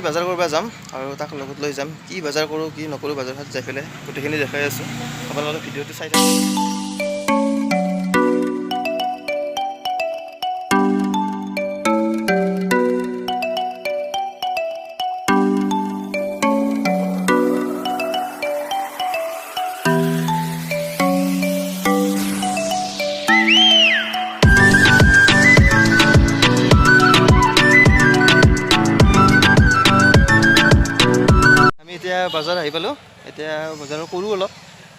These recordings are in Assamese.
বজাৰ কৰিব যাম আৰু তাক লগত লৈ যাম কি বজাৰ কৰোঁ কি নকৰোঁ বজাৰত যাই পেলাই গোটেইখিনি দেখাই আছোঁ আপোনালোকে ভিডিঅ'টো চাই থাকক বজাৰ আহি পালোঁ এতিয়া বজাৰৰ কৰোঁ অলপ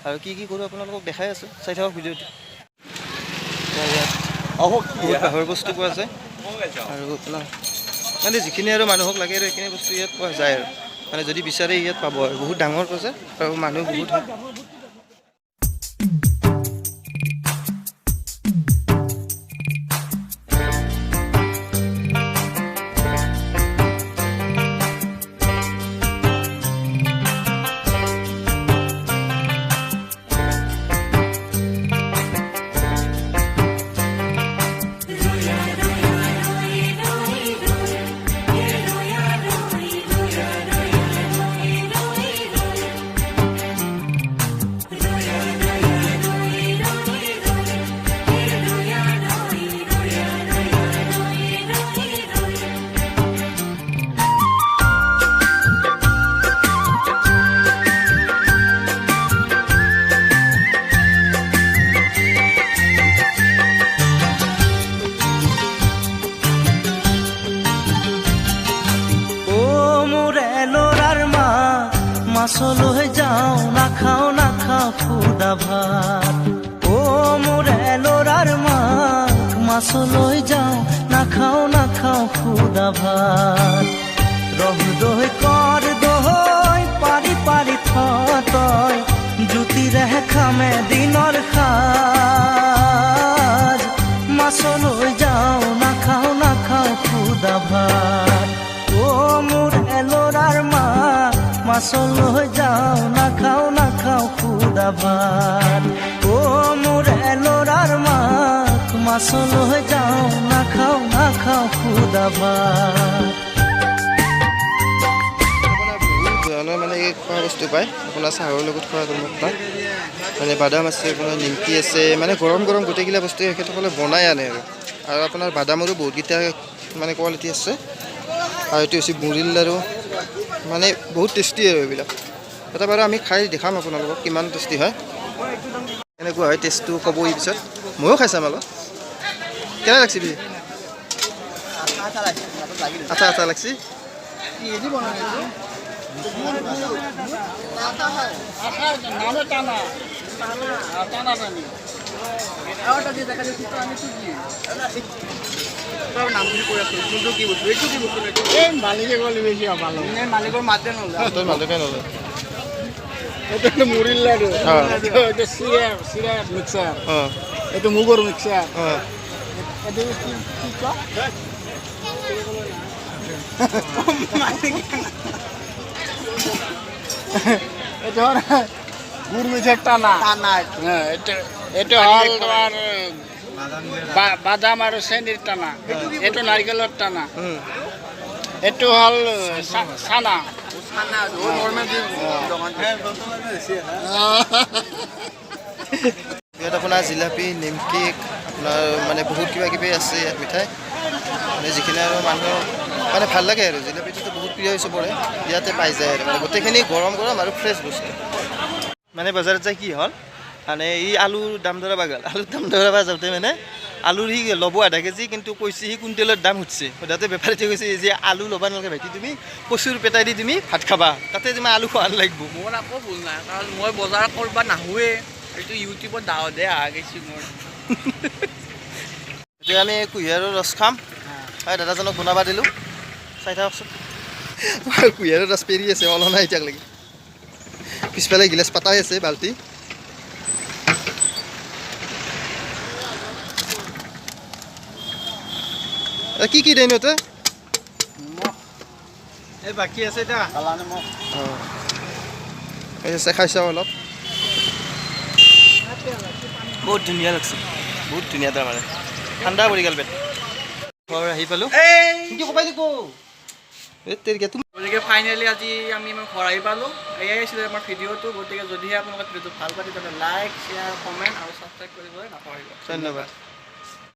আৰু কি কি কৰোঁ আপোনালোকক দেখাই আছোঁ চাই থাকক ভিডিঅ'টো বহুত বাঁহৰ বস্তু পোৱা যায় আৰু আপোনাৰ মানে যিখিনি আৰু মানুহক লাগে আৰু সেইখিনি বস্তু ইয়াত পোৱা যায় আৰু মানে যদি বিচাৰে ইয়াত পাব আৰু বহুত ডাঙৰ বজাৰ আৰু মানুহ বহুত হয় মাছলৈ যাওঁ নাখাওঁ খুদা ভাত ও মোৰে ল'ৰাৰ মাক মাছলৈ যাওঁ নাখাওঁ খুদা ভাত ৰহ দৈ কৰ দৈ পাৰি তই জুতিৰে খামে দিনৰ সাজ মাছলৈ যাওঁ নাখাওঁ খুদা ভাত ও মোৰে ল'ৰাৰ মাক মাছলৈ যাওঁ নাখাওঁ খুদা ভাত ও মোৰে ল'ৰাৰ মাক মাছলৈ যাওঁ নাখাওঁ খুদা ভাত আপোনাৰ মানে এই খোৱা বস্তু পায় আপোনাৰ চাহৰ লগত খোৱা মোক পায় মানে বাদাম আছে আপোনাৰ নিমকি আছে মানে গৰম গোটেইগিলা বস্তু তেখেতসকলে বনাই আনে আৰু আপোনাৰ বাদামৰো বহুতকেইটা মানে কোৱালিটি আছে আৰু এইটো হৈছে মুড়িৰ লাৰু মানে বহুত টেষ্টি আৰু এইবিলাক এটা বাৰু আমি খাই দেখাম আপোনালোকক কিমান টেষ্টি হয় এনেকুৱা হয় টেষ্টটো ক'ব এই পিছত ময়ো খাই চাম অলপ কেনে লাগছি বি আঠা লাগছি মুড়িৰ লাডু মিক্সাৰ এইটো মুগৰ মিক্সাৰ এইটো গুড় মিঠাই টানা এইটো হ'ল তোমাৰ বাদাম আৰু চেনিৰ টানা এইটো নাৰিকলৰ টানা এইটো হ'ল চানা ইয়াত আপোনাৰ জিলাপি নিমকি আপোনাৰ মানে বহুত কিবা কিবি আছে ইয়াত মিঠাই মানে যিখিনি আৰু মানুহ মানে ভাল লাগে আৰু জিলাপিটোতো বহুত প্ৰিয় হৈছে পৰে ইয়াতে পাই যায় আৰু মানে গোটেইখিনি গৰম আৰু ফ্ৰেছ বস্তু মানে বজাৰত যাই কি হ'ল মানে এই আলুৰ দাম ধৰা গ'ল আলুৰ দাম ধৰা যাওঁতে মানে আলুৰ সি ল'ব আধা কেজি কিন্তু কৈছে সি কুইণ্টেলৰ দাম সুধিছে সোধাতে বেপাৰীটোৱে কৈছে যে আলু ল'বা নালাগে ভাইটি তুমি কচুৰ পেটাই দি তুমি ভাত খাবা তাতে তুমি আলু খোৱা লাগিব মোৰ আকৌ ভুল নাই কাৰণ মই বজাৰ কৰিব নাহোৱে এইটো ইউটিউবত দাওঁতে আহা গৈছে মোৰ এতিয়া আমি কুঁহিয়াৰৰ ৰস খাম হয় দাদাজনক বনাবা দিলোঁ চাই থাকচোন কুঁহিয়াৰৰ ৰস পেৰি আছে ওলোৱা নাই এতিয়ালৈকে পিছফালে গিলাচ পাতাই আছে বাল্টি কি দেনো তই এই বাকী আছে এতিয়া খাই চাওঁ অলপ বহুত ধুনীয়া লাগছে বহুত ধুনীয়া তাৰমানে ঠাণ্ডা পৰি গ'ল পেট ঘৰ আহি পালোঁ কি কবাই দিব গতিকে ফাইনেলি আজি আমি ঘৰ আহি পালোঁ। এয়াই আছিলে আমাৰ ভিডিঅ'টো। গতিকে যদিহে আপোনালোকে ভিডিঅ'টো ভাল পায় তেতিয়াহ'লে লাইক, শ্বেয়াৰ, কমেণ্ট আৰু ছাবস্ক্ৰাইব কৰিবলৈ নাপাহৰিব। ধন্যবাদ।